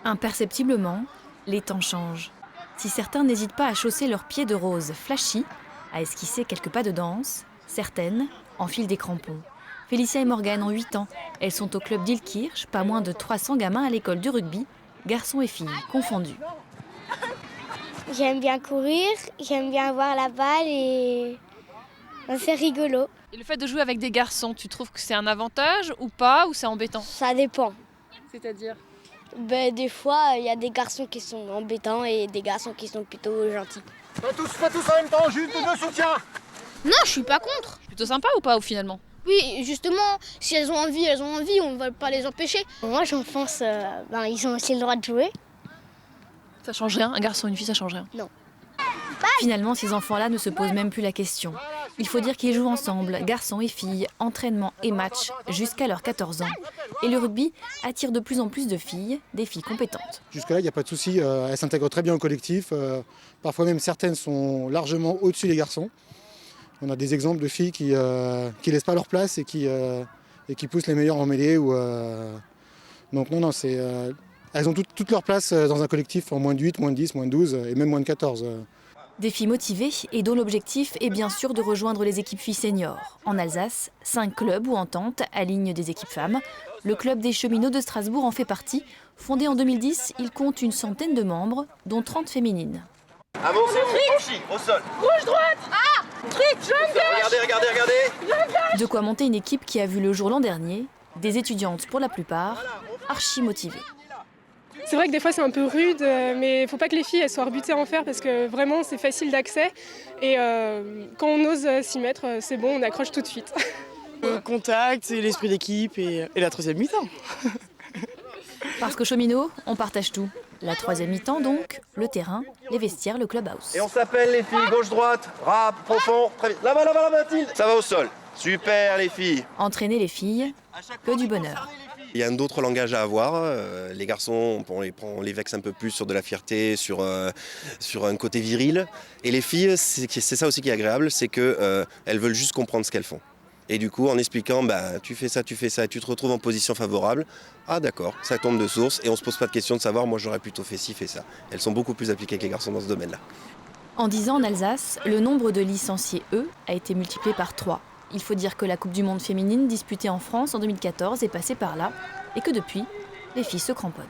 Imperceptiblement, les temps changent. Si certains n'hésitent pas à chausser leurs pieds de rose flashy, à esquisser quelques pas de danse, certaines enfilent des crampons. Félicia et Morgane ont 8 ans. Elles sont au club d'Ilkirch, pas moins de 300 gamins à l'école du rugby, garçons et filles confondus. J'aime bien courir, j'aime bien voir la balle et c'est rigolo. Et le fait de jouer avec des garçons, tu trouves que c'est un avantage ou pas, ou c'est embêtant? Ça dépend. C'est-à-dire? Des fois, il y a des garçons qui sont embêtants et des garçons qui sont plutôt gentils. Pas tous en même temps, juste deux soutiens. Non, je suis pas contre. Plutôt sympa ou pas, au finalement? Oui, justement, si elles ont envie, on ne va pas les empêcher. Moi, j'en pense, ils ont aussi le droit de jouer. Ça change rien, un garçon et une fille, ça change rien? Non. Finalement, ces enfants-là ne se posent même plus la question. Il faut dire qu'ils jouent ensemble, garçons et filles, entraînement et match, jusqu'à leurs 14 ans. Et le rugby attire de plus en plus de filles, des filles compétentes. Jusque-là, il n'y a pas de souci. Elles s'intègrent très bien au collectif. Parfois même, certaines sont largement au-dessus des garçons. On a des exemples de filles qui laissent pas leur place et qui poussent les meilleurs en mêlée. Donc non, elles ont toute leur place dans un collectif en moins de 8, moins de 10, moins de 12 et même moins de 14. Des filles motivées et dont l'objectif est bien sûr de rejoindre les équipes filles seniors. En Alsace, 5 clubs ou ententes alignent des équipes femmes. Le club des cheminots de Strasbourg en fait partie. Fondé en 2010, il compte une centaine de membres, dont 30 féminines. Avancez, franchi, au sol. Rouge, droite. Ah, trick, j'engage. Regardez. De quoi monter une équipe qui a vu le jour l'an dernier. Des étudiantes pour la plupart, archi motivées. C'est vrai que des fois c'est un peu rude, mais il ne faut pas que les filles elles soient rebutées à en faire parce que vraiment c'est facile d'accès et quand on ose s'y mettre, c'est bon, on accroche tout de suite. Le contact, et l'esprit d'équipe et la troisième mi-temps. Parce qu'au cheminot, on partage tout. La troisième mi-temps donc, le terrain, les vestiaires, le clubhouse. Et on s'appelle les filles, gauche-droite, rap, profond, très vite. Là-bas, Mathilde. Ça va au sol. Super les filles. Entraîner les filles, que du bonheur. Il y a un autre langage à avoir. Les garçons, on les vexe un peu plus sur de la fierté, sur un côté viril. Et les filles, c'est ça aussi qui est agréable, c'est qu'elles veulent juste comprendre ce qu'elles font. Et du coup, en expliquant, tu fais ça, et tu te retrouves en position favorable. Ah d'accord, ça tombe de source et on ne se pose pas de question de savoir, moi j'aurais plutôt fait ci, fait ça. Elles sont beaucoup plus appliquées que les garçons dans ce domaine-là. En 10 ans en Alsace, le nombre de licenciés E a été multiplié par 3. Il faut dire que la Coupe du Monde féminine disputée en France en 2014 est passée par là et que depuis, les filles se cramponnent.